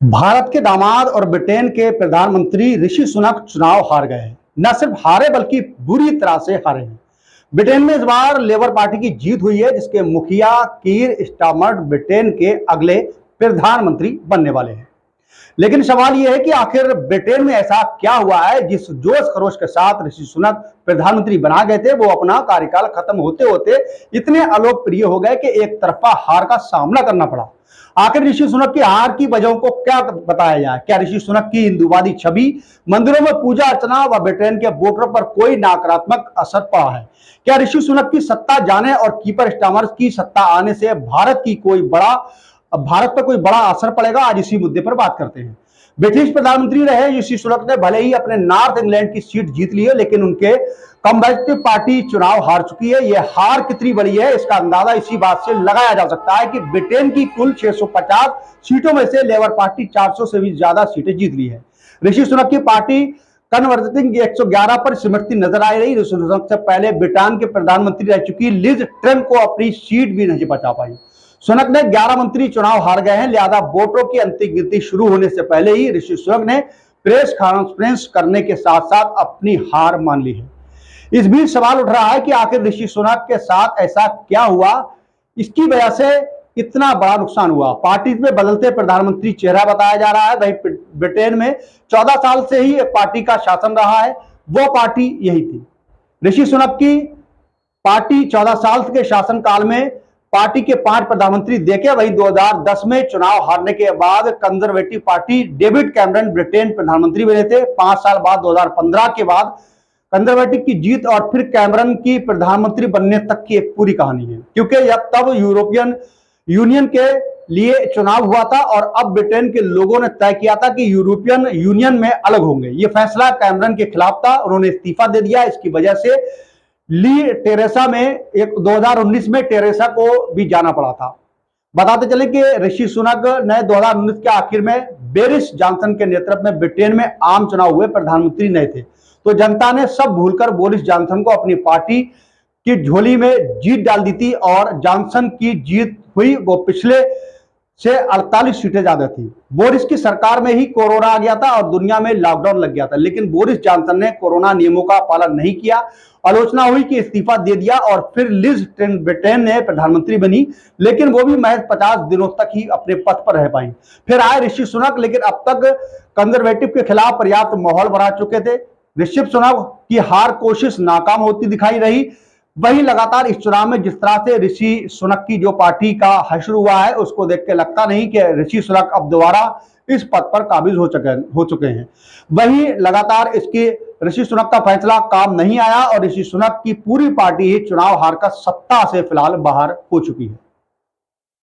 भारत के दामाद और ब्रिटेन के प्रधानमंत्री ऋषि सुनक चुनाव हार गए हैं। न सिर्फ हारे बल्कि बुरी तरह से हारे हैं। ब्रिटेन में इस बार लेबर पार्टी की जीत हुई है, जिसके मुखिया कीर स्टारमर ब्रिटेन के अगले प्रधानमंत्री बनने वाले हैं। लेकिन सवाल यह है कि आखिर ब्रिटेन में ऐसा क्या हुआ है जिस जोश खरोश के साथ ऋषि सुनक प्रधानमंत्री बना गए थे, वो अपना कार्यकाल खत्म होते होते इतने अलोकप्रिय हो गए कि एक तरफा हार का सामना करना पड़ा। आखिर ऋषि सुनक की हार की वजहों को क्या बताया जाए? क्या ऋषि सुनक की हिंदूवादी छवि, मंदिरों में पूजा अर्चना व ब्रिटेन के वोटरों पर कोई नकारात्मक असर पड़ा है? क्या ऋषि सुनक की सत्ता जाने और कीपर स्टारमर की सत्ता आने से भारत पर कोई बड़ा असर पड़ेगा? आज इसी मुद्दे पर बात करते हैं। ब्रिटिश प्रधानमंत्री रहे ऋषि सुनक ने भले ही अपने नॉर्थ इंग्लैंड की सीट जीत ली है, लेकिन उनके कंजर्वेटिव पार्टी चुनाव हार चुकी है। यह हार कितनी बड़ी है, इसका अंदाजा इसी बात से लगाया जा सकता है कि ब्रिटेन की कुल 650 सीटों में से लेबर पार्टी 400 से भी ज्यादा सीटें जीत ली है। ऋषि सुनक की पार्टी कन्वर्जेटिंग 111 पर सिमटती नजर आ रही। ऋषि सुनक से पहले ब्रिटेन के प्रधानमंत्री रह चुकी लिज ट्रेस को अपनी सीट भी नहीं बचा पाई। सुनक ने 11 मंत्री चुनाव हार गए हैं, लिहाजा वोटों की अंतिम गिनती शुरू होने से पहले ही ऋषि सुनक ने प्रेस कॉन्फ्रेंस करने के साथ साथ अपनी हार मान ली है। इस बीच सवाल उठ रहा है कि आखिर ऋषि सुनक के साथ ऐसा क्या हुआ, इसकी वजह से इतना बड़ा नुकसान हुआ। पार्टी में बदलते प्रधानमंत्री चेहरा बताया जा रहा है। वही ब्रिटेन में 14 साल से ही एक पार्टी का शासन रहा है, वो पार्टी यही थी। ऋषि सुनक की पार्टी 14 साल के शासनकाल में पार्टी के 5 प्रधानमंत्री देखे। वही 2010 में चुनाव हारने के बाद conservative party David Cameron Britain प्रधानमंत्री बने थे। 5 साल बाद 2015 के बाद कंजर्वेटिव की जीत और फिर कैमरन की प्रधानमंत्री बनने तक की एक पूरी कहानी है, क्योंकि तब यूरोपियन यूनियन के लिए चुनाव हुआ था और अब ब्रिटेन के लोगों ने तय किया था कि यूरोपियन यूनियन में अलग होंगे। यह फैसला कैमरन के खिलाफ था, उन्होंने इस्तीफा दे दिया। इसकी वजह से ली टेरेसा में 2019 में टेरेसा को भी जाना पड़ा था। बताते चले कि ऋषि सुनक ने 2019 के आखिर में बोरिस जॉनसन के नेतृत्व में ब्रिटेन में आम चुनाव हुए, प्रधानमंत्री नहीं थे, तो जनता ने सब भूलकर बोरिस जॉनसन को अपनी पार्टी की झोली में जीत डाल दी थी और जॉनसन की जीत हुई वो पिछले से 48 सीटें ज्यादा थी। बोरिस की सरकार में ही कोरोना आ गया था और दुनिया में लॉकडाउन लग गया था, लेकिन बोरिस जॉनसन ने कोरोना नियमों का पालन नहीं किया। आलोचना हुई कि इस्तीफा दे दिया और फिर लिज ट्रेस ब्रिटेन ने प्रधानमंत्री बनी, लेकिन वो भी महज 50 दिनों तक ही अपने पद पर रह पाई। फिर आए ऋषि सुनक, लेकिन अब तक कंजर्वेटिव के खिलाफ पर्याप्त माहौल बना चुके थे। ऋषि सुनक की हार कोशिश नाकाम होती दिखाई रही। वही लगातार इस चुनाव में जिस तरह से ऋषि सुनक की जो पार्टी का हश्र हुआ है, उसको देख के लगता नहीं कि ऋषि सुनक अब दोबारा इस पद पर काबिज हो चुके हैं। वही लगातार इसके ऋषि सुनक का फैसला काम नहीं आया और ऋषि सुनक की पूरी पार्टी ही चुनाव हारकर सत्ता से फिलहाल बाहर हो चुकी है।